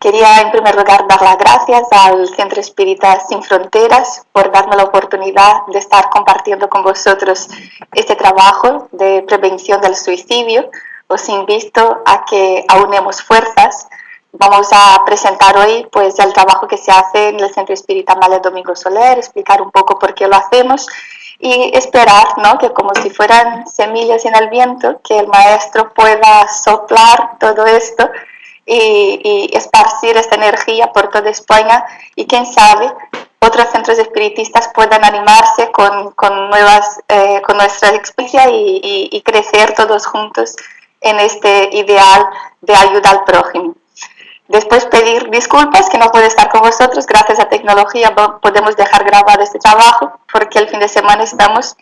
Quería en primer lugar dar las gracias al Centro Espírita Sin Fronteras por darme la oportunidad de estar compartiendo con vosotros este trabajo de prevención del suicidio. Os invito a que aunemos fuerzas. Vamos a presentar hoy pues el trabajo que se hace en el Centro Espírita María Domingo Soler, explicar un poco por qué lo hacemos y esperar, ¿no?, que como si fueran semillas en el viento, que el maestro pueda soplar todo esto y esparcir esta energía por toda España, y quién sabe, otros centros espiritistas puedan animarse con nuestra experiencia y crecer todos juntos en este ideal de ayuda al prójimo. Después pedir disculpas que no puedo estar con vosotros, gracias a tecnología podemos dejar grabado este trabajo, porque el fin de semana estamos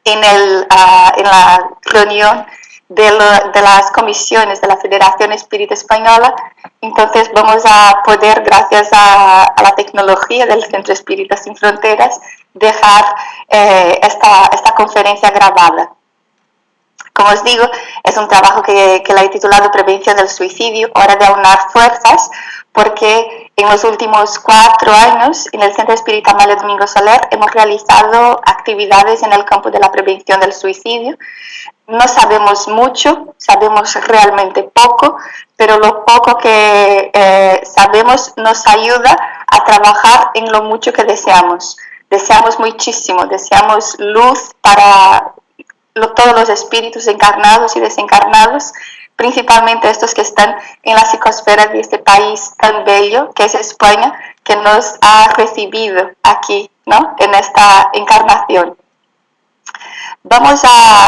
en la reunión de las comisiones de la Federación Espírita Española. Entonces vamos a poder, gracias a la tecnología del Centro Espírita Sin Fronteras, dejar esta conferencia grabada. Como os digo, es un trabajo que la he titulado Prevención del Suicidio, hora de aunar fuerzas, porque en los últimos 4 años en el Centro Espírita María Domingo Soler hemos realizado actividades en el campo de la prevención del suicidio. No sabemos mucho, sabemos realmente poco, pero lo poco que sabemos nos ayuda a trabajar en lo mucho que deseamos. Deseamos muchísimo, deseamos luz para todos los espíritus encarnados y desencarnados, principalmente estos que están en la psicosfera de este país tan bello que es España, que nos ha recibido aquí, ¿no?, en esta encarnación.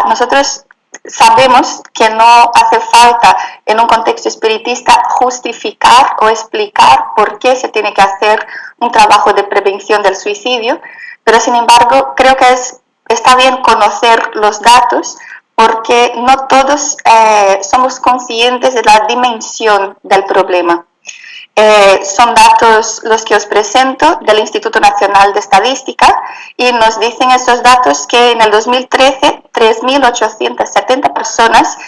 Nosotros sabemos que no hace falta en un contexto espiritista justificar o explicar por qué se tiene que hacer un trabajo de prevención del suicidio, pero sin embargo creo que está bien conocer los datos, porque no todos somos conscientes de la dimensión del problema. Son datos los que os presento del Instituto Nacional de Estadística, y nos dicen estos datos que en el 2013 3.870 personas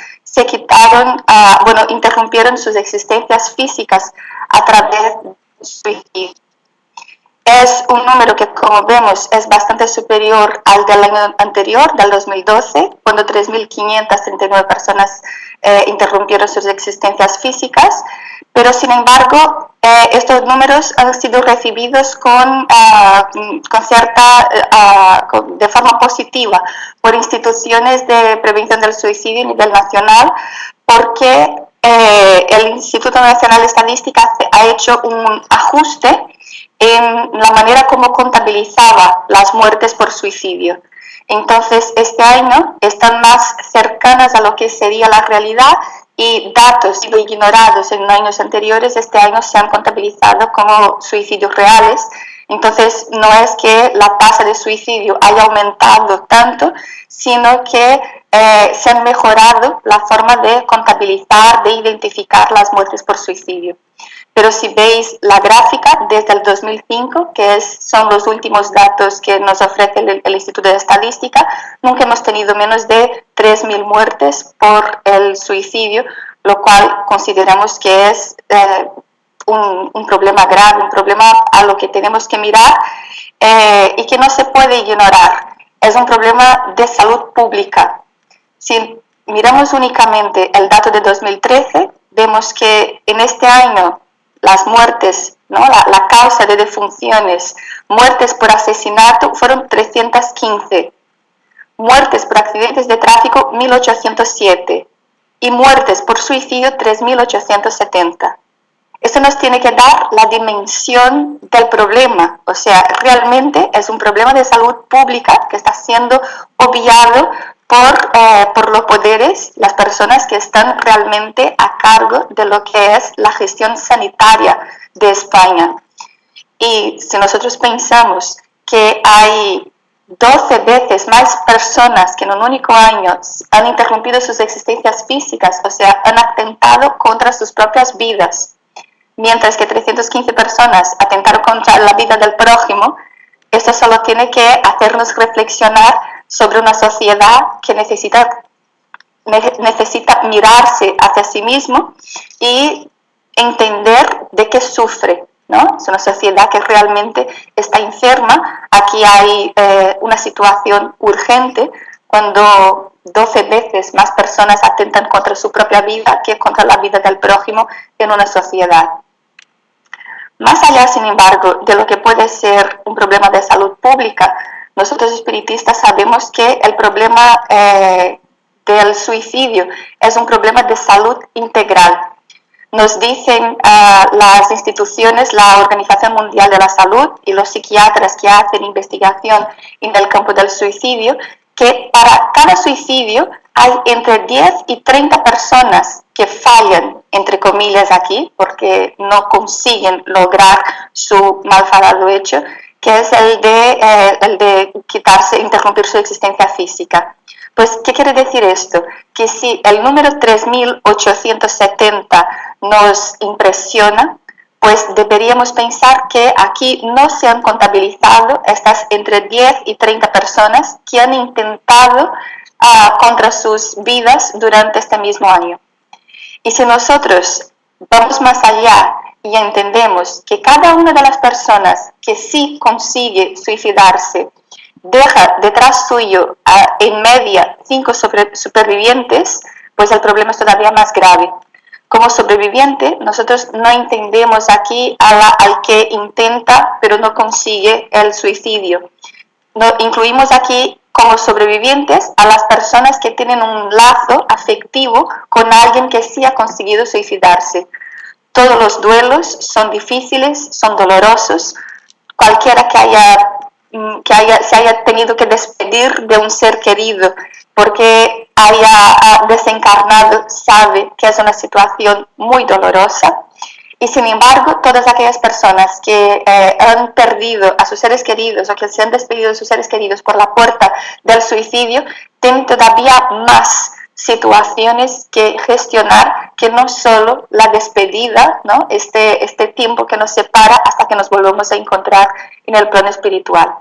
interrumpieron sus existencias físicas a través del suicidio. Es un número que, como vemos, es bastante superior al del año anterior, del 2012, cuando 3.539 personas interrumpieron sus existencias físicas, pero sin embargo estos números han sido recibidos de forma positiva por instituciones de prevención del suicidio a nivel nacional, porque el Instituto Nacional de Estadística ha hecho un ajuste en la manera como contabilizaba las muertes por suicidio. Entonces, este año están más cercanas a lo que sería la realidad, y datos ignorados en años anteriores, este año se han contabilizado como suicidios reales. Entonces, no es que la tasa de suicidio haya aumentado tanto, sino que se han mejorado la forma de contabilizar, de identificar las muertes por suicidio. Pero si veis la gráfica desde el 2005, que son los últimos datos que nos ofrece el Instituto de Estadística, nunca hemos tenido menos de 3.000 muertes por el suicidio, lo cual consideramos que es un problema grave, un problema a lo que tenemos que mirar y que no se puede ignorar. Es un problema de salud pública. Si miramos únicamente el dato de 2013, vemos que en este año las muertes, ¿no?, la causa de defunciones, muertes por asesinato, fueron 315, muertes por accidentes de tráfico 1.807 y muertes por suicidio 3.870. Esto nos tiene que dar la dimensión del problema, o sea, realmente es un problema de salud pública que está siendo obviado por los poderes, las personas que están realmente a cargo de lo que es la gestión sanitaria de España. Y si nosotros pensamos que hay 12 veces más personas que en un único año han interrumpido sus existencias físicas, o sea, han atentado contra sus propias vidas, mientras que 315 personas atentaron contra la vida del prójimo, esto solo tiene que hacernos reflexionar sobre una sociedad que necesita mirarse hacia sí mismo y entender de qué sufre, ¿no? Es una sociedad que realmente está enferma. Aquí hay una situación urgente cuando 12 veces más personas atentan contra su propia vida que contra la vida del prójimo en una sociedad. Más allá, sin embargo, de lo que puede ser un problema de salud pública, nosotros espiritistas sabemos que el problema del suicidio es un problema de salud integral. Nos dicen las instituciones, la Organización Mundial de la Salud y los psiquiatras que hacen investigación en el campo del suicidio, que para cada suicidio hay entre 10 y 30 personas que fallan, entre comillas aquí, porque no consiguen lograr su malfadado hecho, que es el de quitarse, interrumpir su existencia física. Pues, ¿qué quiere decir esto? Que si el número 3.870 nos impresiona, pues deberíamos pensar que aquí no se han contabilizado estas entre 10 y 30 personas que han intentado contra sus vidas durante este mismo año. Y si nosotros vamos más allá y entendemos que cada una de las personas que sí consigue suicidarse deja detrás suyo en media 5 supervivientes, pues el problema es todavía más grave. Como sobreviviente, nosotros no entendemos aquí al que intenta pero no consigue el suicidio. No, incluimos aquí como sobrevivientes a las personas que tienen un lazo afectivo con alguien que sí ha conseguido suicidarse. Todos los duelos son difíciles, son dolorosos. Cualquiera que se haya tenido que despedir de un ser querido porque haya desencarnado sabe que es una situación muy dolorosa. Y sin embargo, todas aquellas personas que han perdido a sus seres queridos o que se han despedido de sus seres queridos por la puerta del suicidio, tienen todavía más situaciones que gestionar que no solo la despedida, ¿no? Este tiempo que nos separa hasta que nos volvemos a encontrar en el plano espiritual.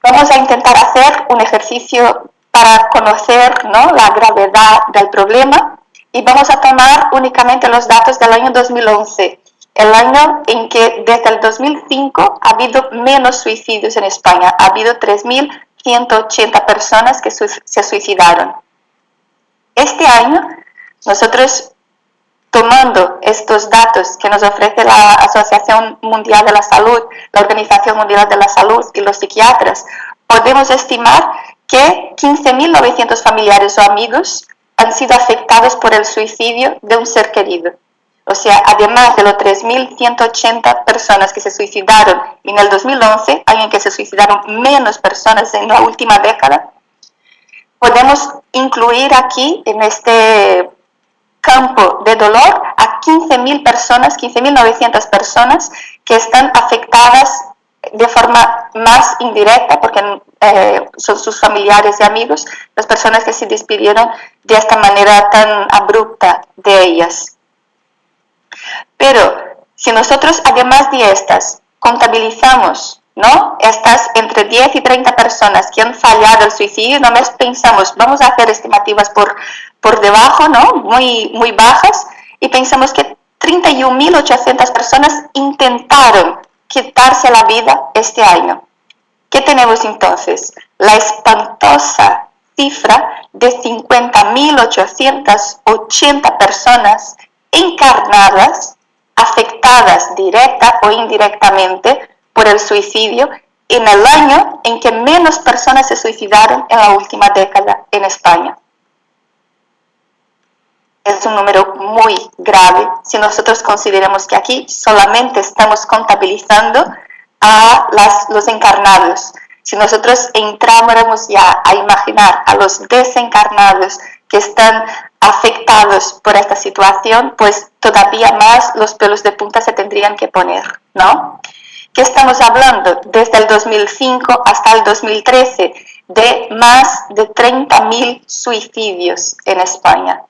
Vamos a intentar hacer un ejercicio para conocer, ¿no?, la gravedad del problema y vamos a tomar únicamente los datos del año 2011, el año en que desde el 2005 ha habido menos suicidios en España, ha habido 3.180 personas que se suicidaron. Este año, nosotros, tomando estos datos que nos ofrece la Asociación Mundial de la Salud, la Organización Mundial de la Salud y los psiquiatras, podemos estimar que 15.900 familiares o amigos han sido afectados por el suicidio de un ser querido. O sea, además de los 3.180 personas que se suicidaron en el 2011, año en que se suicidaron menos personas en la última década, podemos incluir aquí en este campo de dolor a 15.000 personas, 15.900 personas que están afectadas de forma más indirecta, porque son sus familiares y amigos, las personas que se despidieron de esta manera tan abrupta de ellas. Pero si nosotros, además de estas, contabilizamos, ¿no?, estas entre 10 y 30 personas que han fallado el suicidio, no más pensamos, vamos a hacer estimativas por debajo, ¿no?, muy bajas, y pensamos que 31.800 personas intentaron quitarse la vida este año. ¿Qué tenemos entonces? La espantosa cifra de 50.880 personas encarnadas, afectadas directa o indirectamente por el suicidio en el año en que menos personas se suicidaron en la última década en España. Es un número muy grave si nosotros consideramos que aquí solamente estamos contabilizando a los encarnados. Si nosotros entráramos ya a imaginar a los desencarnados que están afectados por esta situación, pues todavía más los pelos de punta se tendrían que poner, ¿no? ¿Qué estamos hablando? Desde el 2005 hasta el 2013, de más de 30.000 suicidios en España.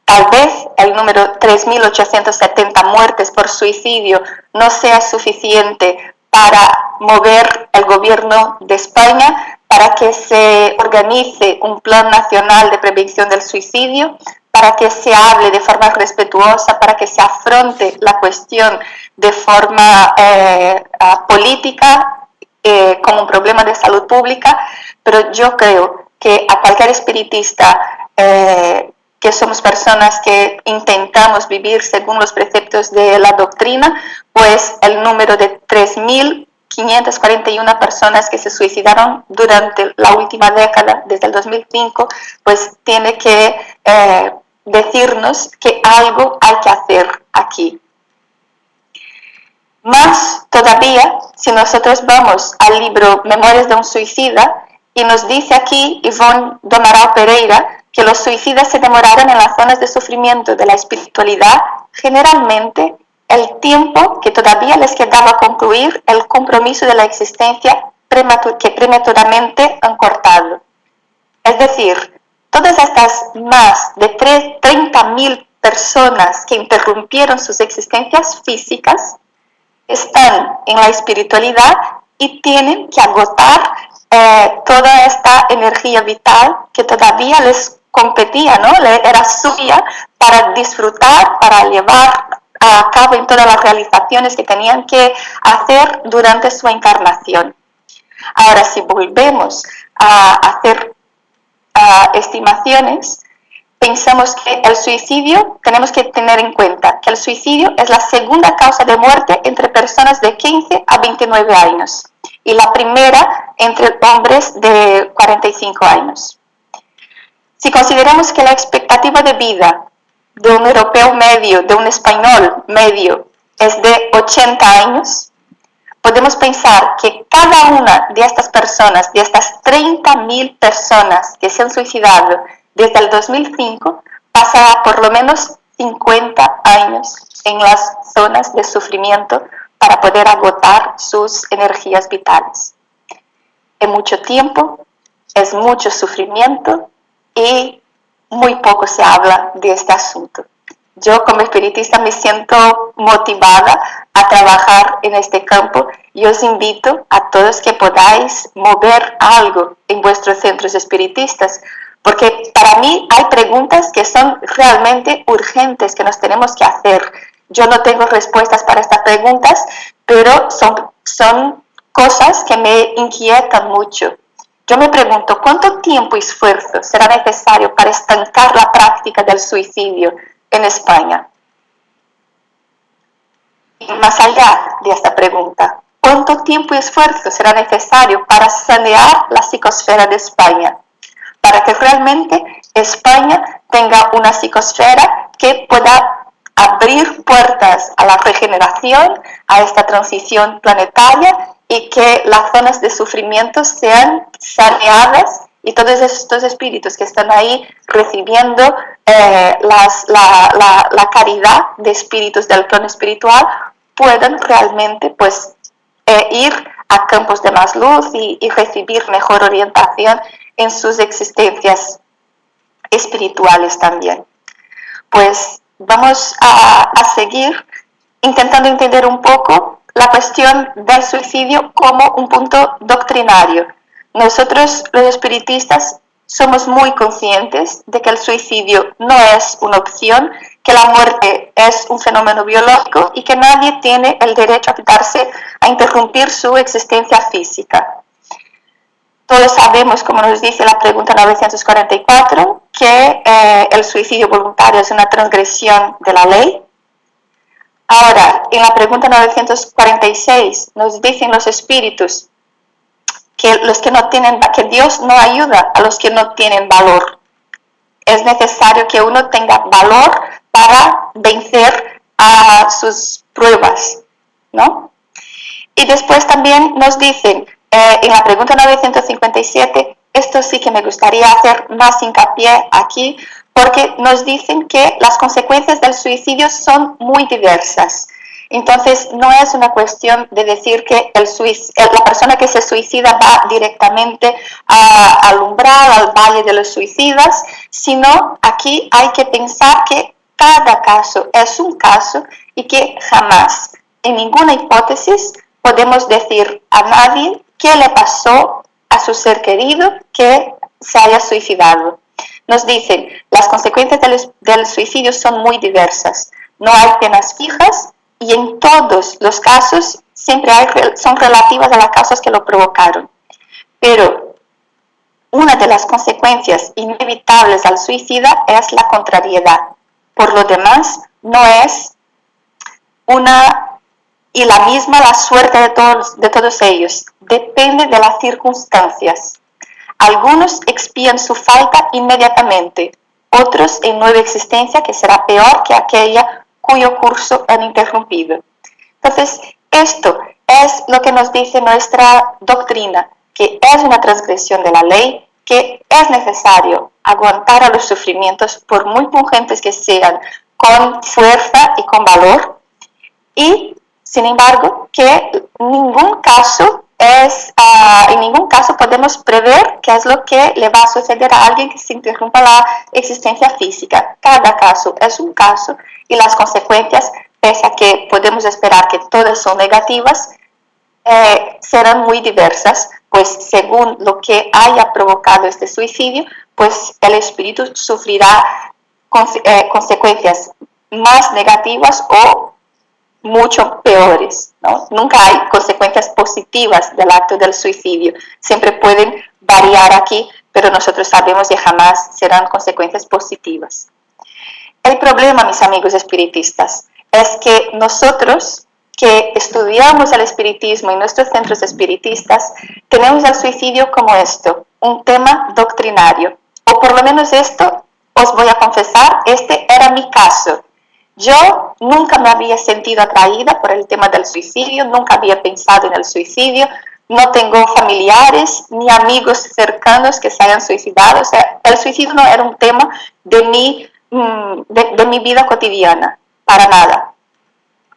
Tal vez el número 3.870 muertes por suicidio no sea suficiente para mover el gobierno de España para que se organice un plan nacional de prevención del suicidio, para que se hable de forma respetuosa, para que se afronte la cuestión de forma política, como un problema de salud pública, pero yo creo que a cualquier espiritista, que somos personas que intentamos vivir según los preceptos de la doctrina, pues el número de 3.541 personas que se suicidaron durante la última década, desde el 2005, pues tiene que decirnos que algo hay que hacer aquí. Más todavía, si nosotros vamos al libro Memorias de un suicida, y nos dice aquí Ivonne Domarao Pereira que los suicidas se demoraron en las zonas de sufrimiento de la espiritualidad, generalmente el tiempo que todavía les quedaba a concluir el compromiso de la existencia que prematuramente han cortado. Es decir, todas estas más de 30.000 personas que interrumpieron sus existencias físicas están en la espiritualidad y tienen que agotar toda esta energía vital que todavía les competía, ¿no? Era suya para disfrutar, para llevar a cabo en todas las realizaciones que tenían que hacer durante su encarnación. Ahora, si volvemos a hacer estimaciones, pensamos que el suicidio, tenemos que tener en cuenta que el suicidio es la segunda causa de muerte entre personas de 15 a 29 años y la primera entre hombres de 45 años. Si consideramos que la expectativa de vida de un europeo medio, de un español medio, es de 80 años, podemos pensar que cada una de estas personas, de estas 30.000 personas que se han suicidado desde el 2005, pasará por lo menos 50 años en las zonas de sufrimiento para poder agotar sus energías vitales. Es mucho tiempo, es mucho sufrimiento y muy poco se habla de este asunto. Yo como espiritista me siento motivada a trabajar en este campo y os invito a todos que podáis mover algo en vuestros centros espiritistas, porque para mí hay preguntas que son realmente urgentes que nos tenemos que hacer. Yo no tengo respuestas para estas preguntas, pero son cosas que me inquietan mucho. Yo me pregunto, ¿cuánto tiempo y esfuerzo será necesario para estancar la práctica del suicidio en España? Y más allá de esta pregunta, ¿cuánto tiempo y esfuerzo será necesario para sanear la psicosfera de España? Para que realmente España tenga una psicosfera que pueda abrir puertas a la regeneración, a esta transición planetaria, y que las zonas de sufrimiento sean saneadas y todos estos espíritus que están ahí recibiendo la caridad de espíritus del plano espiritual puedan realmente pues ir a campos de más luz y recibir mejor orientación en sus existencias espirituales también. Pues vamos a seguir intentando entender un poco la cuestión del suicidio como un punto doctrinario. Nosotros, los espiritistas, somos muy conscientes de que el suicidio no es una opción, que la muerte es un fenómeno biológico y que nadie tiene el derecho a quitarse, a interrumpir su existencia física. Todos sabemos, como nos dice la pregunta 944, que el suicidio voluntario es una transgresión de la ley. Ahora, en la pregunta 946 nos dicen los espíritus que que Dios no ayuda a los que no tienen valor. Es necesario que uno tenga valor para vencer a sus pruebas, ¿no? Y después también nos dicen, en la pregunta 957, esto sí que me gustaría hacer más hincapié aquí, porque nos dicen que las consecuencias del suicidio son muy diversas. Entonces, no es una cuestión de decir que la persona que se suicida va directamente al umbral, al valle de los suicidas, sino aquí hay que pensar que cada caso es un caso y que jamás, en ninguna hipótesis, podemos decir a nadie qué le pasó a su ser querido que se haya suicidado. nos dicen las consecuencias del suicidio son muy diversas. No hay penas fijas y en todos los casos siempre son relativas a las causas que lo provocaron. Pero una de las consecuencias inevitables al suicida es la contrariedad. Por lo demás, no es y la misma la suerte de todos ellos. Depende de las circunstancias. Algunos expían su falta inmediatamente, otros en nueva existencia que será peor que aquella cuyo curso han interrumpido. Entonces, esto es lo que nos dice nuestra doctrina, que es una transgresión de la ley, que es necesario aguantar a los sufrimientos, por muy pungentes que sean, con fuerza y con valor, y, sin embargo, que en ningún caso podemos prever qué es lo que le va a suceder a alguien que se interrumpa la existencia física. Cada caso es un caso y las consecuencias, pese a que podemos esperar que todas son negativas, serán muy diversas, pues según lo que haya provocado este suicidio, pues el espíritu sufrirá consecuencias más negativas o mucho peores, ¿no? Nunca hay consecuencias positivas del acto del suicidio, siempre pueden variar aquí, pero nosotros sabemos que jamás serán consecuencias positivas. El problema, mis amigos espiritistas, es que nosotros que estudiamos el espiritismo en nuestros centros espiritistas, tenemos el suicidio como esto, un tema doctrinario, o por lo menos esto, os voy a confesar, este era mi caso. Yo nunca me había sentido atraída por el tema del suicidio, nunca había pensado en el suicidio, no tengo familiares ni amigos cercanos que se hayan suicidado, o sea, el suicidio no era un tema de mi vida cotidiana, para nada.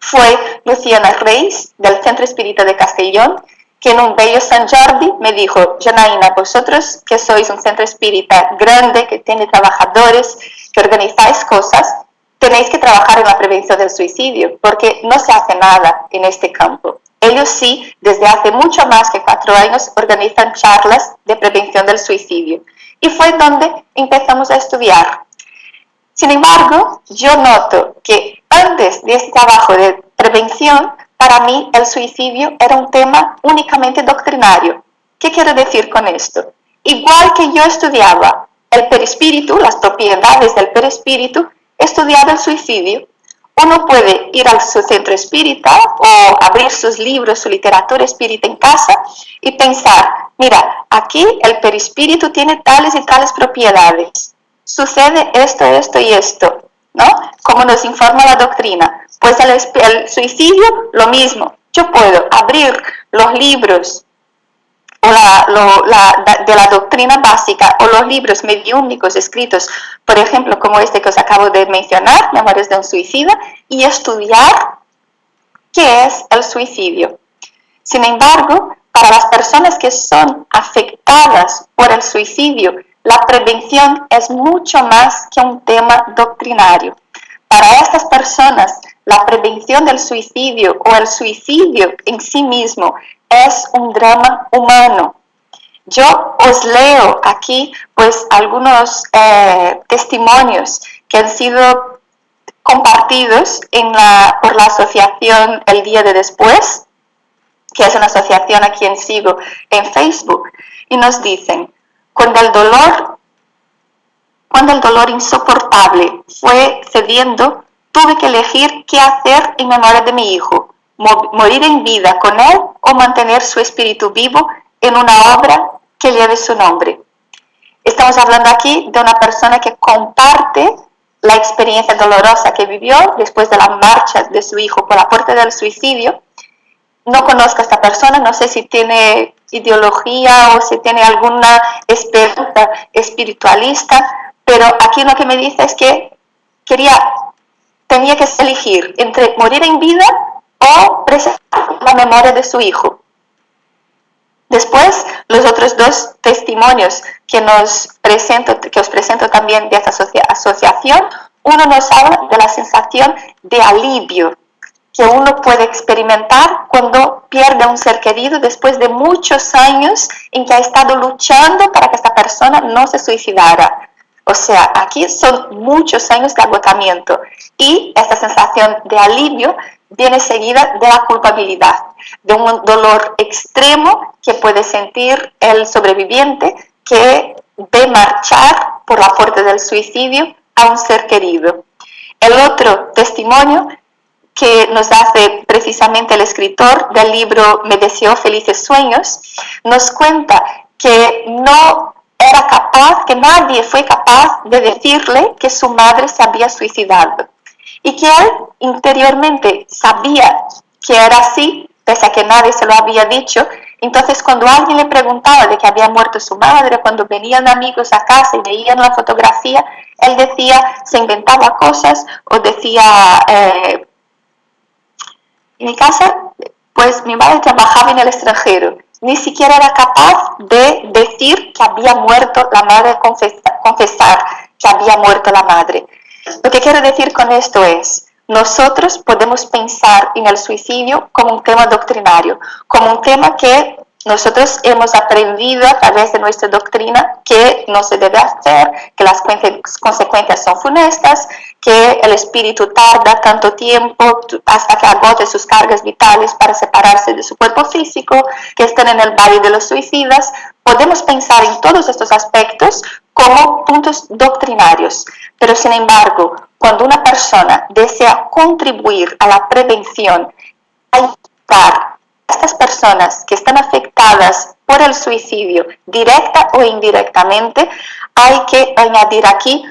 Fue Luciana Reis, del Centro Espírita de Castellón, que en un bello San Jordi me dijo: Janaína, vosotros que sois un centro espírita grande, que tiene trabajadores, que organizáis cosas, tenéis que trabajar en la prevención del suicidio, porque no se hace nada en este campo. Ellos sí, desde hace mucho más que 4 años, organizan charlas de prevención del suicidio. Y fue donde empezamos a estudiar. Sin embargo, yo noto que antes de este trabajo de prevención, para mí el suicidio era un tema únicamente doctrinario. ¿Qué quiero decir con esto? Igual que yo estudiaba el perispíritu, las propiedades del perispíritu, estudiaba el suicidio. Uno puede ir a su centro espírita o abrir sus libros, su literatura espírita en casa y pensar, mira, aquí el perispíritu tiene tales y tales propiedades. Sucede esto, esto y esto, ¿no? Como nos informa la doctrina. Pues el suicidio, lo mismo. Yo puedo abrir los libros de la doctrina básica o los libros mediúmnicos escritos, por ejemplo, como este que os acabo de mencionar, Memorias de un suicida, y estudiar qué es el suicidio. Sin embargo, para las personas que son afectadas por el suicidio, la prevención es mucho más que un tema doctrinario. Para estas personas, la prevención del suicidio o el suicidio en sí mismo es un drama humano. Yo os leo aquí pues algunos testimonios que han sido compartidos por la asociación El Día de Después, que es una asociación a quien sigo en Facebook, y nos dicen: cuando el dolor insoportable fue cediendo, tuve que elegir qué hacer en memoria de mi hijo, morir en vida con él o mantener su espíritu vivo en una obra que lleve su nombre. Estamos hablando aquí de una persona que comparte la experiencia dolorosa que vivió después de la marcha de su hijo por la puerta del suicidio. No conozco a esta persona, no sé si tiene ideología o si tiene alguna esperanza espiritualista, pero aquí lo que me dice es que tenía que elegir entre morir en vida o preservar la memoria de su hijo. Después, los otros 2 testimonios que os presento también de esta asociación, uno nos habla de la sensación de alivio que uno puede experimentar cuando pierde a un ser querido después de muchos años en que ha estado luchando para que esta persona no se suicidara. O sea, aquí son muchos años de agotamiento y esta sensación de alivio viene seguida de la culpabilidad, de un dolor extremo que puede sentir el sobreviviente que ve marchar por la puerta del suicidio a un ser querido. El otro testimonio que nos hace precisamente el escritor del libro Me deseó felices sueños, nos cuenta que no era capaz, que nadie fue capaz de decirle que su madre se había suicidado y que él interiormente sabía que era así, pese a que nadie se lo había dicho. Entonces, cuando alguien le preguntaba de que había muerto su madre, cuando venían amigos a casa y veían la fotografía, él decía, se inventaba cosas o decía, en mi casa, pues mi madre trabajaba en el extranjero. Ni siquiera era capaz de decir que había muerto la madre, confesar que había muerto la madre. Lo que quiero decir con esto es, nosotros podemos pensar en el suicidio como un tema doctrinario, como un tema que nosotros hemos aprendido a través de nuestra doctrina que no se debe hacer, que las consecuencias son funestas, que el espíritu tarda tanto tiempo hasta que agote sus cargas vitales para separarse de su cuerpo físico, que están en el valle de los suicidas. Podemos pensar en todos estos aspectos como puntos doctrinarios, pero sin embargo, cuando una persona desea contribuir a la prevención, ayudar a estas personas que están afectadas por el suicidio, directa o indirectamente, hay que añadir aquí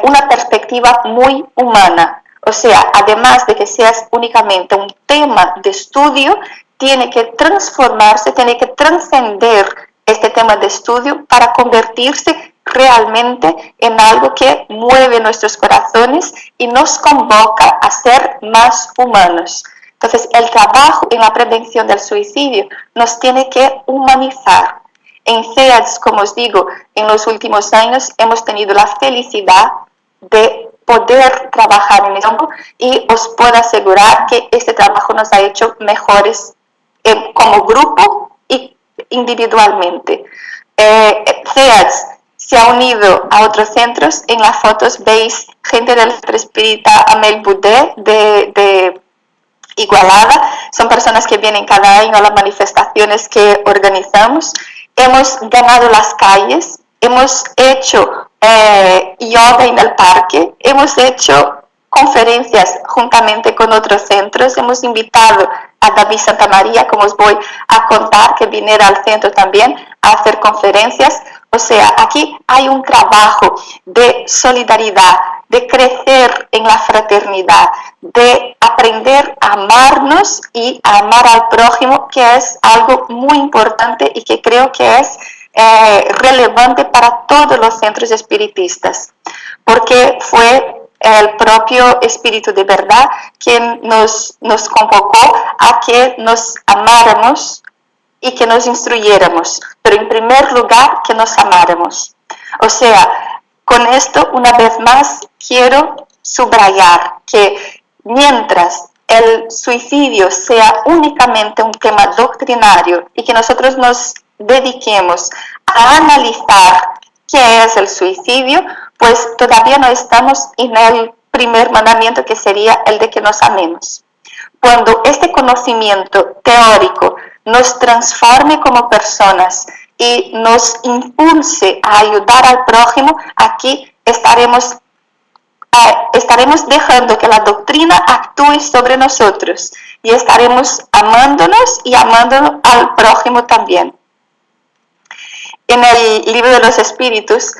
una perspectiva muy humana. O sea, además de que sea únicamente un tema de estudio, tiene que transformarse, tiene que trascender este tema de estudio para convertirse realmente en algo que mueve nuestros corazones y nos convoca a ser más humanos. Entonces, el trabajo en la prevención del suicidio nos tiene que humanizar. En CEADS, como os digo, en los últimos años hemos tenido la felicidad de poder trabajar en esto y os puedo asegurar que este trabajo nos ha hecho mejores como grupo y individualmente. CEADS se ha unido a otros centros. En las fotos veis gente del Centro Espírita Amel Boudet de Igualada. Son personas que vienen cada año a las manifestaciones que organizamos. Hemos ganado las calles, hemos hecho yoga en el parque, hemos hecho conferencias juntamente con otros centros, hemos invitado a David Santamaría, como os voy a contar, que viniera al centro también a hacer conferencias. O sea, aquí hay un trabajo de solidaridad, de crecer en la fraternidad, de aprender a amarnos y a amar al prójimo, que es algo muy importante y que creo que es relevante para todos los centros espiritistas, porque fue el propio Espíritu de verdad quien nos convocó a que nos amáramos y que nos instruyéramos, pero en primer lugar que nos amáramos. O sea, con esto una vez más quiero subrayar que mientras el suicidio sea únicamente un tema doctrinario y que nosotros nos dediquemos a analizar qué es el suicidio, pues todavía no estamos en el primer mandamiento, que sería el de que nos amemos. Cuando este conocimiento teórico nos transforme como personas y nos impulse a ayudar al prójimo, aquí estaremos dejando que la doctrina actúe sobre nosotros y estaremos amándonos y amando al prójimo también. En el libro de los Espíritus,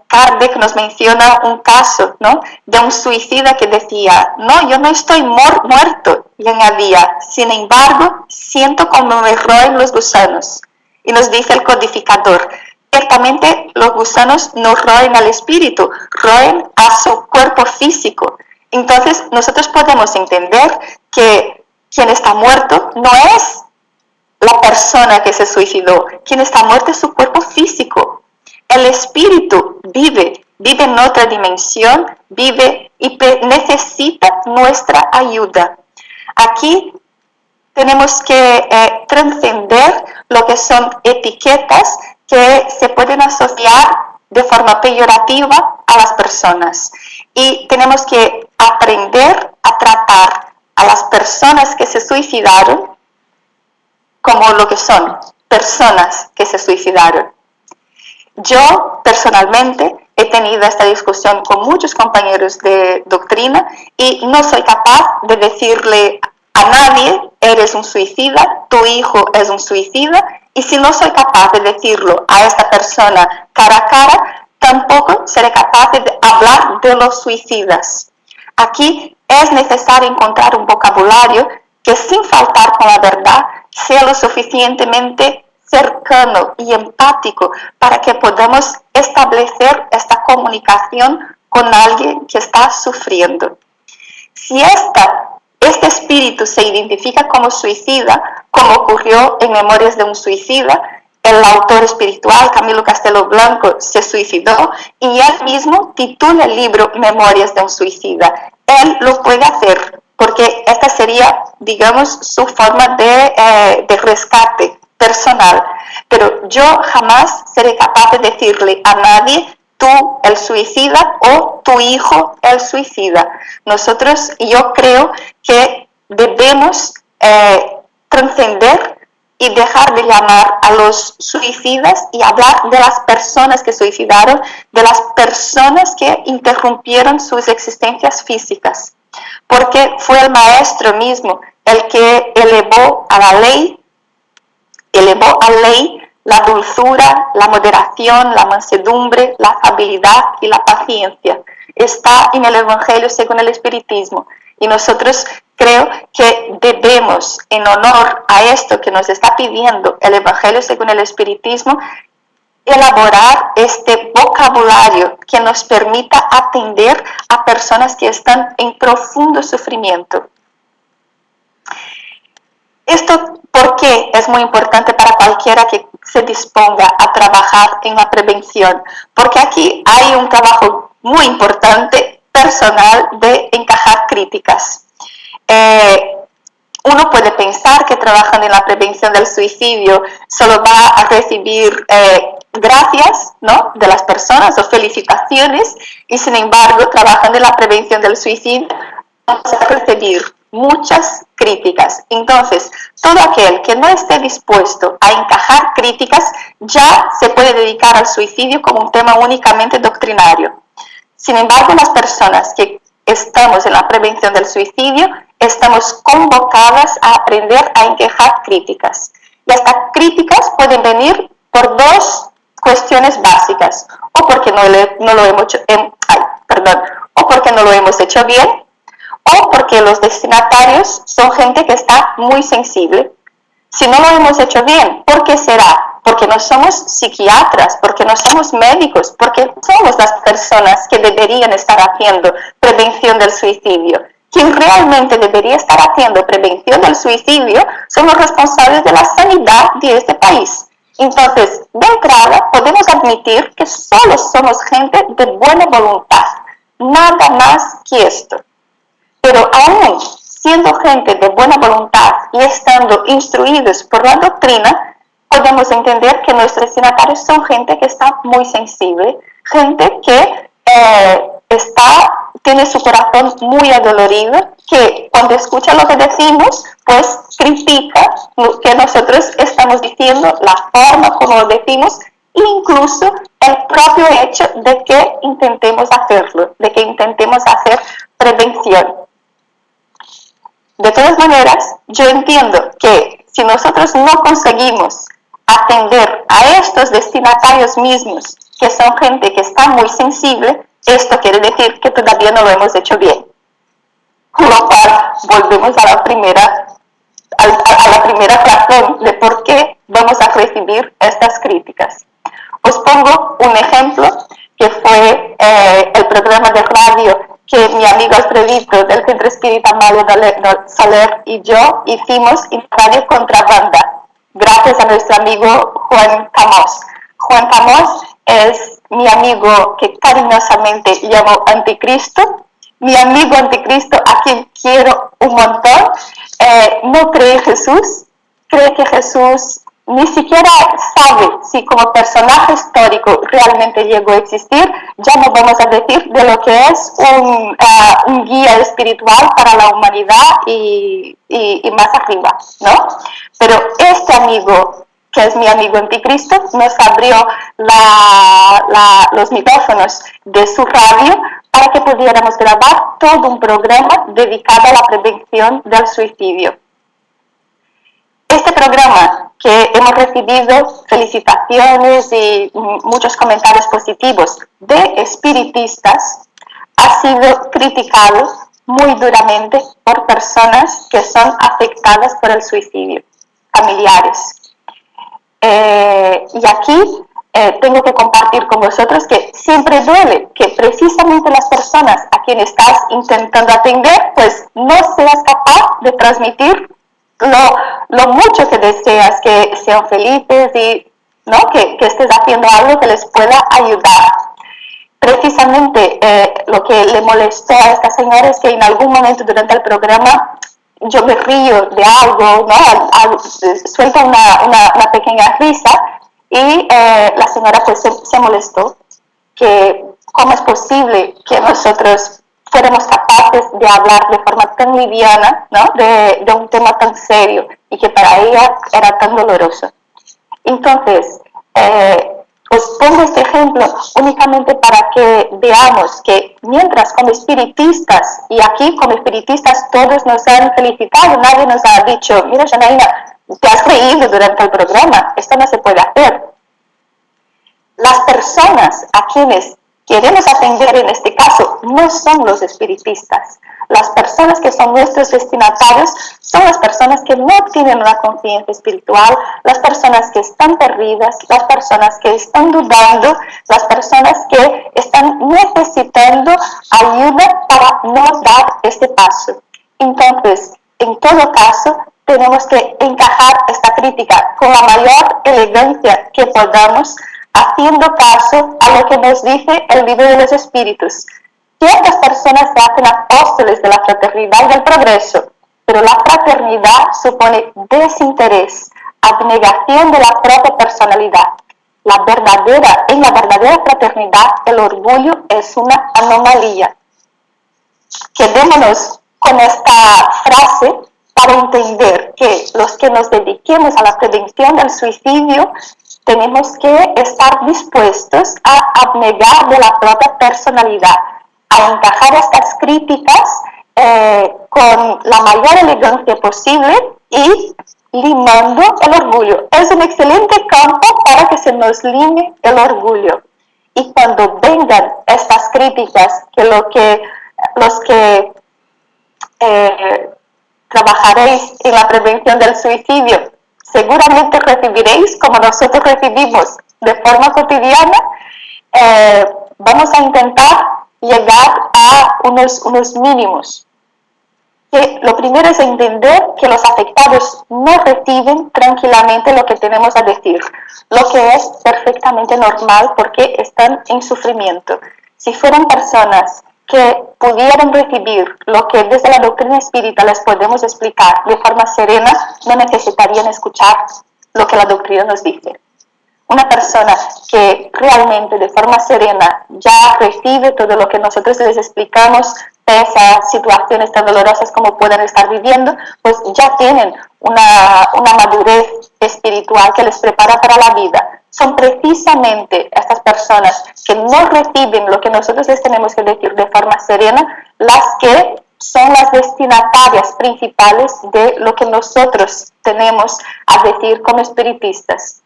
Kardec nos menciona un caso, ¿no?, de un suicida que decía, no, yo no estoy muerto, y añadía, sin embargo, siento como me roen los gusanos. Y nos dice el codificador, ciertamente los gusanos no roen al espíritu, roen a su cuerpo físico. Entonces nosotros podemos entender que quien está muerto no es la persona que se suicidó, quien está muerto es su cuerpo físico. El espíritu vive en otra dimensión, vive y necesita nuestra ayuda. Aquí tenemos que trascender lo que son etiquetas que se pueden asociar de forma peyorativa a las personas. Y tenemos que aprender a tratar a las personas que se suicidaron como lo que son, personas que se suicidaron. Yo, personalmente, he tenido esta discusión con muchos compañeros de doctrina y no soy capaz de decirle a nadie, eres un suicida, tu hijo es un suicida, y si no soy capaz de decirlo a esta persona cara a cara, tampoco seré capaz de hablar de los suicidas. Aquí es necesario encontrar un vocabulario que, sin faltar con la verdad, sea lo suficientemente cercano y empático para que podamos establecer esta comunicación con alguien que está sufriendo. Si este espíritu se identifica como suicida, como ocurrió en Memorias de un Suicida, el autor espiritual Camilo Castelo Blanco se suicidó y él mismo titula el libro Memorias de un Suicida. Él lo puede hacer porque esta sería, digamos, su forma de rescate personal. Pero yo jamás seré capaz de decirle a nadie, tú el suicida o tu hijo el suicida. Nosotros, yo creo que debemos trascender y dejar de llamar a los suicidas y hablar de las personas que suicidaron, de las personas que interrumpieron sus existencias físicas, porque fue el maestro mismo el que elevó a ley la dulzura, la moderación, la mansedumbre, la afabilidad y la paciencia. Está en el Evangelio según el Espiritismo. Y nosotros creo que debemos, en honor a esto que nos está pidiendo el Evangelio según el Espiritismo, elaborar este vocabulario que nos permita atender a personas que están en profundo sufrimiento. Esto, ¿por qué es muy importante para cualquiera que se disponga a trabajar en la prevención? Porque aquí hay un trabajo muy importante, personal, de encajar críticas. Uno puede pensar que trabajando en la prevención del suicidio solo va a recibir gracias, ¿no?, de las personas o felicitaciones, y sin embargo, trabajando en la prevención del suicidio, vamos a recibir muchas críticas. Entonces, todo aquel que no esté dispuesto a encajar críticas ya se puede dedicar al suicidio como un tema únicamente doctrinario. Sin embargo, las personas que estamos en la prevención del suicidio estamos convocadas a aprender a encajar críticas. Y estas críticas pueden venir por dos cuestiones básicas: o porque no lo hemos hecho bien, o porque los destinatarios son gente que está muy sensible. Si no lo hemos hecho bien, ¿por qué será? Porque no somos psiquiatras, porque no somos médicos, porque somos las personas que deberían estar haciendo prevención del suicidio. Quien realmente debería estar haciendo prevención del suicidio son los responsables de la sanidad de este país. Entonces, de entrada, podemos admitir que solo somos gente de buena voluntad, nada más que esto. Pero aún siendo gente de buena voluntad y estando instruidos por la doctrina, podemos entender que nuestros destinatarios son gente que está muy sensible, gente que tiene su corazón muy adolorido, que cuando escucha lo que decimos, pues critica lo que nosotros estamos diciendo, la forma como lo decimos, e incluso el propio hecho de que intentemos hacerlo, de que intentemos hacer prevención. De todas maneras, yo entiendo que si nosotros no conseguimos atender a estos destinatarios mismos, que son gente que está muy sensible, esto quiere decir que todavía no lo hemos hecho bien. Con lo cual, volvemos a la primera razón de por qué vamos a recibir estas críticas. Os pongo un ejemplo que fue el programa de radio que mi amigo Alfredito del Centro Espírita Amalia Soler y yo hicimos en Radio Contrabanda, gracias a nuestro amigo Juan Camós. Juan Camós es mi amigo que cariñosamente llamo Anticristo, mi amigo Anticristo a quien quiero un montón. No cree en Jesús, cree que Jesús ni siquiera sabe si como personaje histórico realmente llegó a existir, ya no vamos a decir de lo que es un guía espiritual para la humanidad y más arriba, ¿no? Pero este amigo, que es mi amigo anticristo, nos abrió los micrófonos de su radio para que pudiéramos grabar todo un programa dedicado a la prevención del suicidio. Este programa, que hemos recibido felicitaciones y muchos comentarios positivos de espiritistas, ha sido criticado muy duramente por personas que son afectadas por el suicidio, familiares. Y aquí tengo que compartir con vosotros que siempre duele que precisamente las personas a quienes estás intentando atender, pues no seas capaz de transmitir lo mucho que deseas que sean felices y, ¿no?, que estés haciendo algo que les pueda ayudar. Precisamente lo que le molestó a esta señora es que en algún momento durante el programa yo me río de algo, ¿no? Suelta una pequeña risa y la señora pues se molestó, que cómo es posible que nosotros fuéramos capaces de hablar de forma tan liviana, ¿no?, de un tema tan serio y que para ella era tan doloroso. Entonces, os pongo este ejemplo únicamente para que veamos que mientras como espiritistas, y aquí como espiritistas todos nos han felicitado, nadie nos ha dicho, mira Janaína, te has reído durante el programa, esto no se puede hacer. Las personas a quienes queremos atender en este caso no son los espiritistas. Las personas que son nuestros destinatarios son las personas que no tienen una conciencia espiritual, las personas que están perdidas, las personas que están dudando, las personas que están necesitando ayuda para no dar este paso. Entonces, en todo caso, tenemos que encajar esta crítica con la mayor elegancia que podamos, haciendo caso a lo que nos dice el libro de los espíritus. Ciertas personas se hacen apóstoles de la fraternidad y del progreso, pero la fraternidad supone desinterés, abnegación de la propia personalidad. En la verdadera fraternidad, el orgullo es una anomalía. Quedémonos con esta frase para entender que los que nos dediquemos a la prevención del suicidio tenemos que estar dispuestos a abnegar de la propia personalidad, a encajar estas críticas con la mayor elegancia posible y limando el orgullo. Es un excelente campo para que se nos lime el orgullo. Y cuando vengan estas críticas, que los que trabajaréis en la prevención del suicidio seguramente recibiréis, como nosotros recibimos de forma cotidiana, vamos a intentar llegar a unos mínimos. Que lo primero es entender que los afectados no reciben tranquilamente lo que tenemos a decir, lo que es perfectamente normal porque están en sufrimiento. Si fueran personas que pudieran recibir lo que desde la doctrina espírita les podemos explicar de forma serena, no necesitarían escuchar lo que la doctrina nos dice. Una persona que realmente de forma serena ya recibe todo lo que nosotros les explicamos, pese a situaciones tan dolorosas como puedan estar viviendo, pues ya tienen una madurez espiritual que les prepara para la vida. Son precisamente estas personas que no reciben lo que nosotros les tenemos que decir de forma serena, las que son las destinatarias principales de lo que nosotros tenemos a decir como espiritistas.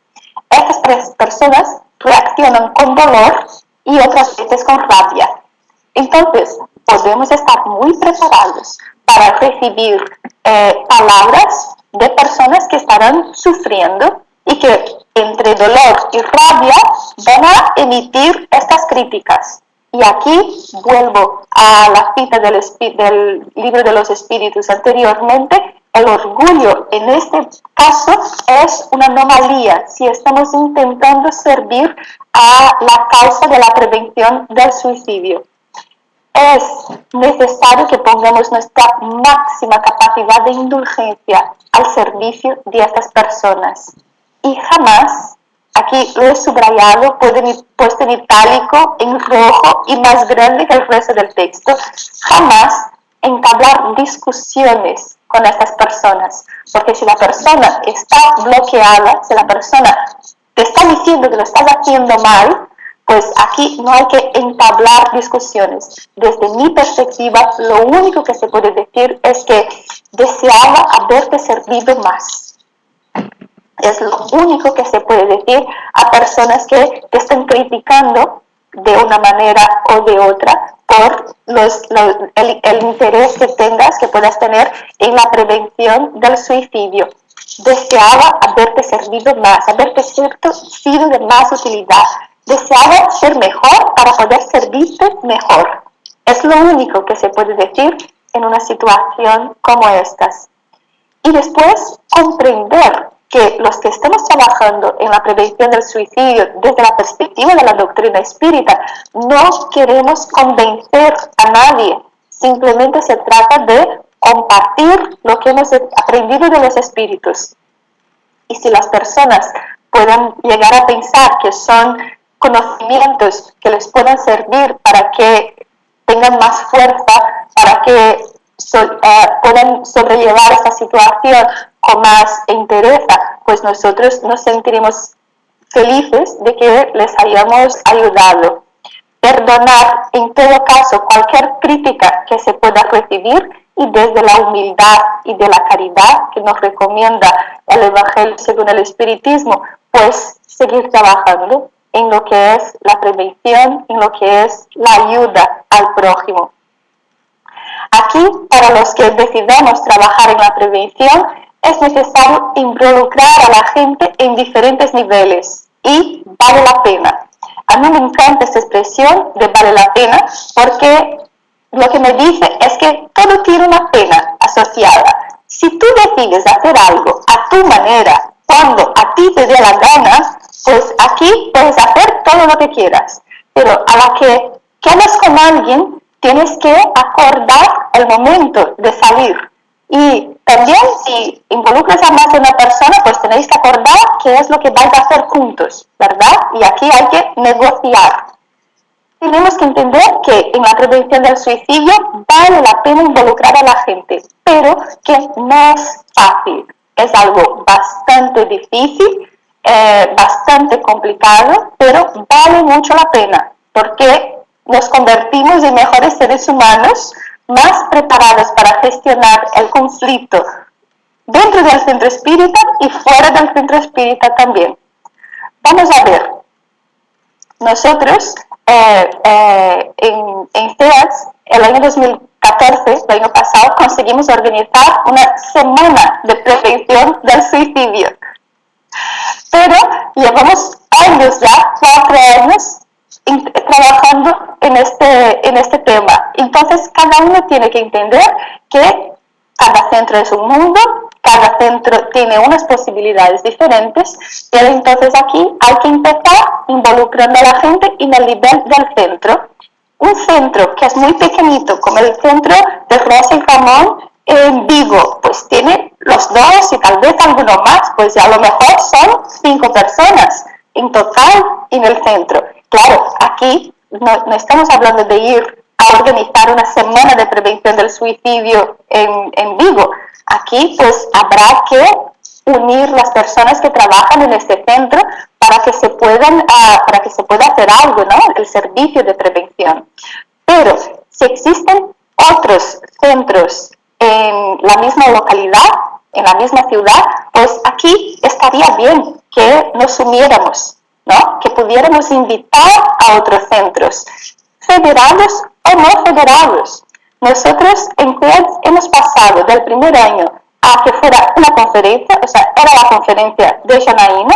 Estas personas reaccionan con dolor y otras veces con rabia. Entonces, podemos estar muy preparados para recibir palabras de personas que estarán sufriendo y que entre dolor y rabia van a emitir estas críticas. Y aquí vuelvo a la cita del libro de los espíritus anteriormente. El orgullo en este caso es una anomalía si estamos intentando servir a la causa de la prevención del suicidio. Es necesario que pongamos nuestra máxima capacidad de indulgencia al servicio de estas personas. y jamás, aquí lo he subrayado, puesto en itálico, en rojo y más grande que el resto del texto, jamás entablar discusiones con estas personas, porque si la persona está bloqueada, si la persona te está diciendo que lo estás haciendo mal, pues aquí no hay que entablar discusiones. Desde mi perspectiva, lo único que se puede decir es que deseaba haberte servido más. Es lo único que se puede decir a personas que te están criticando de una manera o de otra por el interés que tengas, que puedas tener en la prevención del suicidio. Deseaba haberte servido más, haberte sido de más utilidad. Deseaba ser mejor para poder servirte mejor. Es lo único que se puede decir en una situación como estas. Y después comprender que los que estamos trabajando en la prevención del suicidio desde la perspectiva de la doctrina espírita, no queremos convencer a nadie, simplemente se trata de compartir lo que hemos aprendido de los espíritus. Y si las personas pueden llegar a pensar que son conocimientos que les puedan servir para que tengan más fuerza, para que puedan sobrellevar esta situación con más entereza, pues nosotros nos sentiremos felices de que les hayamos ayudado. Perdonar en todo caso cualquier crítica que se pueda recibir y desde la humildad y de la caridad que nos recomienda el Evangelio según el Espiritismo, pues seguir trabajando en lo que es la prevención, en lo que es la ayuda al prójimo. Aquí, para los que decidamos trabajar en la prevención, es necesario involucrar a la gente en diferentes niveles y vale la pena. A mí me encanta esta expresión de vale la pena porque lo que me dice es que todo tiene una pena asociada. Si tú decides hacer algo a tu manera, cuando a ti te dé la gana, pues aquí puedes hacer todo lo que quieras. Pero a la que quedas con alguien, tienes que acordar el momento de salir. Y también si involucras a más de una persona, pues tenéis que acordar qué es lo que vais a hacer juntos, ¿verdad? Y aquí hay que negociar. Tenemos que entender que en la prevención del suicidio vale la pena involucrar a la gente, pero que no es fácil. Es algo bastante difícil, bastante complicado, pero vale mucho la pena, porque nos convertimos en mejores seres humanos, más preparados para gestionar el conflicto dentro del centro espírita y fuera del centro espírita también. Vamos a ver, nosotros en CEAS, el año 2014, el año pasado, conseguimos organizar una semana de prevención del suicidio. Pero llevamos años ya, 4 años, trabajando en este tema. Entonces, cada uno tiene que entender que cada centro es un mundo, cada centro tiene unas posibilidades diferentes, pero entonces aquí hay que empezar involucrando a la gente en el nivel del centro. Un centro que es muy pequeñito, como el centro de Rosa y Ramón en Vigo, pues tiene los 2 y tal vez alguno más, pues a lo mejor son 5 personas en total en el centro. Claro, aquí no estamos hablando de ir a organizar una semana de prevención del suicidio en Vigo. Aquí pues habrá que unir las personas que trabajan en este centro para que se pueda hacer algo, ¿no? El servicio de prevención. Pero si existen otros centros en la misma localidad, en la misma ciudad, pues aquí estaría bien que nos uniéramos, ¿no? Que pudiéramos invitar a otros centros, federados o no federados. Nosotros en CEAS hemos pasado del primer año a que fuera una conferencia, o sea, era la conferencia de Janaína,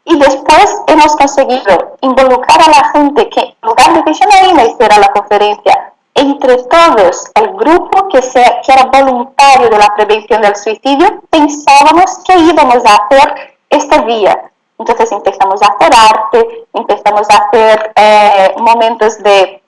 y después hemos conseguido involucrar a la gente que en lugar de que Janaína hiciera la conferencia, entre todos, el grupo que era voluntario de la prevención del suicidio, pensábamos que íbamos a hacer este día. Entonces empezamos a hacer arte, empezamos a hacer momentos de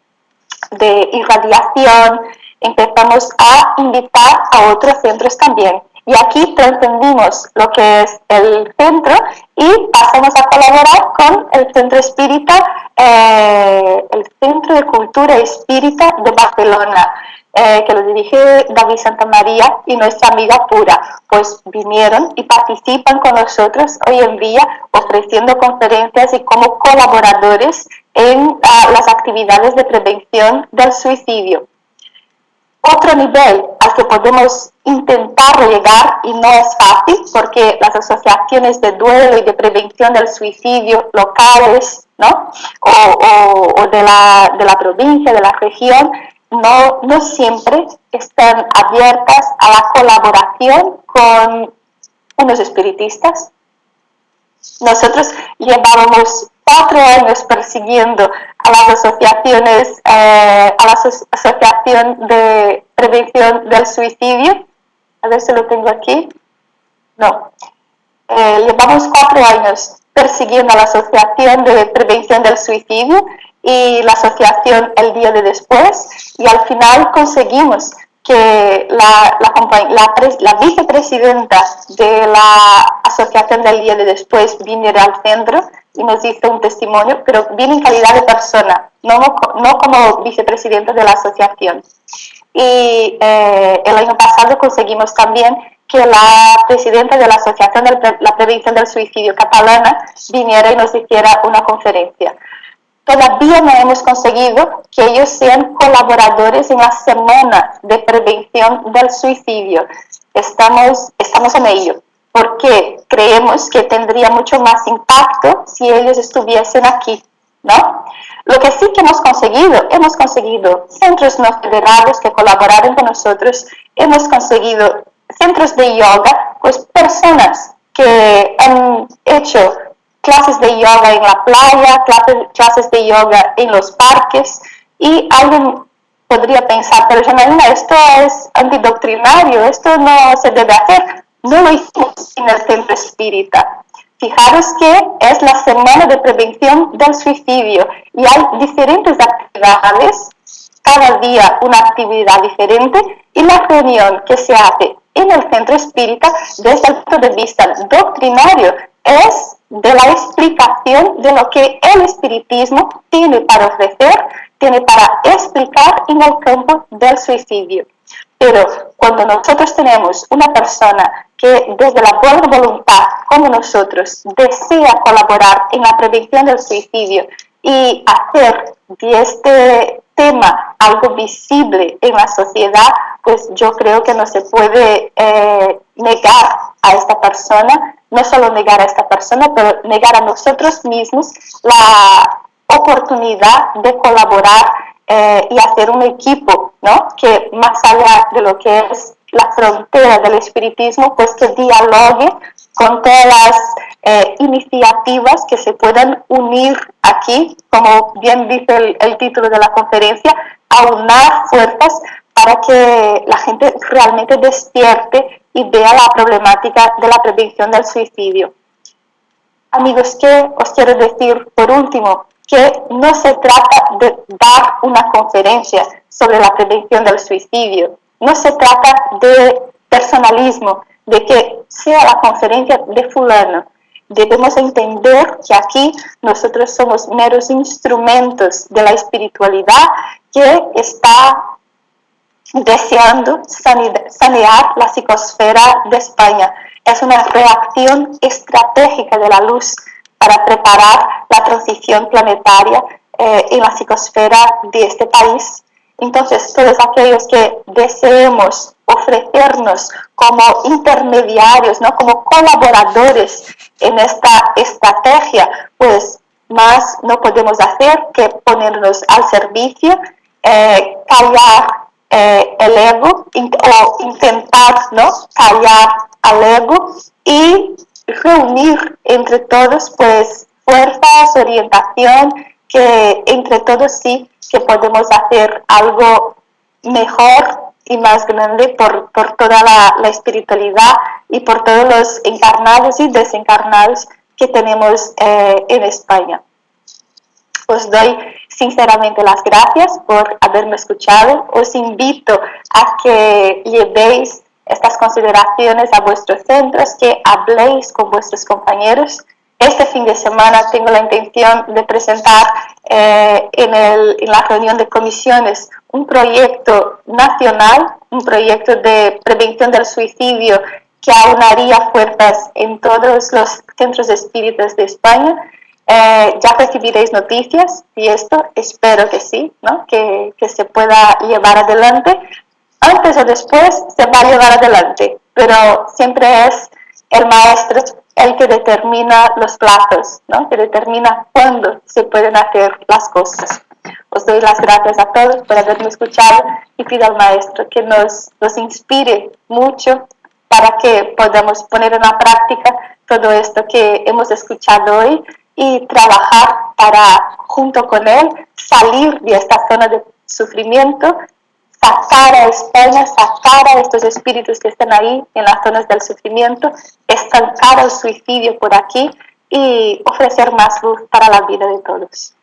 irradiación, empezamos a invitar a otros centros también. Y aquí trascendimos lo que es el centro y pasamos a colaborar con el Centro Espírita, el Centro de Cultura Espírita de Barcelona, que lo dirige David Santamaría y nuestra amiga Pura. Pues vinieron y participan con nosotros hoy en día ofreciendo conferencias y como colaboradores en las actividades de prevención del suicidio. Otro nivel al que podemos intentar llegar, y no es fácil, porque las asociaciones de duelo y de prevención del suicidio locales, ¿no? o de la provincia, de la región, no siempre están abiertas a la colaboración con unos espiritistas. Nosotros llevábamos 4 años persiguiendo a las asociaciones, a la Asociación de Prevención del Suicidio. A ver si lo tengo aquí. No. Llevamos 4 años persiguiendo a la Asociación de Prevención del Suicidio y la asociación el día de después, y al final conseguimos que la vicepresidenta de la asociación del día de después viniera al centro y nos hizo un testimonio, pero viene en calidad de persona, no como vicepresidenta de la asociación. Y el año pasado conseguimos también que la presidenta de la Asociación de la Prevención del Suicidio catalana viniera y nos hiciera una conferencia. Todavía no hemos conseguido que ellos sean colaboradores en la semana de prevención del suicidio. Estamos en ello, porque creemos que tendría mucho más impacto si ellos estuviesen aquí, ¿no? Lo que sí que hemos conseguido centros no federados que colaboraron con nosotros, hemos conseguido centros de yoga, pues personas que han hecho clases de yoga en la playa, clases de yoga en los parques, y alguien podría pensar, pero Janaína, esto es antidoctrinario, esto no se debe hacer. No lo hicimos en el centro espírita. Fijaros que es la semana de prevención del suicidio y hay diferentes actividades, cada día una actividad diferente, y la reunión que se hace en el centro espírita desde el punto de vista doctrinario es de la explicación de lo que el espiritismo tiene para ofrecer, tiene para explicar en el campo del suicidio. Pero cuando nosotros tenemos una persona que desde la buena voluntad, como nosotros, desea colaborar en la prevención del suicidio y hacer de este tema algo visible en la sociedad, pues yo creo que no se puede negar a esta persona, no solo negar a esta persona, pero negar a nosotros mismos la oportunidad de colaborar y hacer un equipo, ¿no? Que más allá de lo que es la frontera del espiritismo, pues que dialogue con todas las iniciativas que se puedan unir aquí, como bien dice el título de la conferencia, aunar fuerzas para que la gente realmente despierte y vea la problemática de la prevención del suicidio. Amigos, ¿qué os quiero decir por último? Que no se trata de dar una conferencia sobre la prevención del suicidio, no se trata de personalismo, de que sea la conferencia de fulano. Debemos entender que aquí nosotros somos meros instrumentos de la espiritualidad que está deseando sanear la psicosfera de España. Es una reacción estratégica de la luz para preparar la transición planetaria en la psicosfera de este país. Entonces, todos aquellos que deseemos ofrecernos como intermediarios, ¿no? Como colaboradores en esta estrategia, pues más no podemos hacer que ponernos al servicio, callar el ego o intentar, ¿no? Callar al ego y reunir entre todos pues fuerzas, orientación, que entre todos sí que podemos hacer algo mejor y más grande por toda la espiritualidad y por todos los encarnados y desencarnados que tenemos en España. Os doy sinceramente las gracias por haberme escuchado. Os invito a que llevéis estas consideraciones a vuestros centros, que habléis con vuestros compañeros. Este fin de semana tengo la intención de presentar en la reunión de comisiones un proyecto nacional, un proyecto de prevención del suicidio que aunaría fuerzas en todos los centros espíritas de España. Ya recibiréis noticias y esto espero que sí, ¿no? que se pueda llevar adelante. Antes o después se va a llevar adelante, pero siempre es el maestro el que determina los plazos, ¿no? Que determina cuándo se pueden hacer las cosas. Os doy las gracias a todos por haberme escuchado y pido al maestro que nos inspire mucho para que podamos poner en la práctica todo esto que hemos escuchado hoy y trabajar para, junto con él, salir de esta zona de sufrimiento, sacar a España, sacar a estos espíritus que están ahí en las zonas del sufrimiento, estancar el suicidio por aquí y ofrecer más luz para la vida de todos.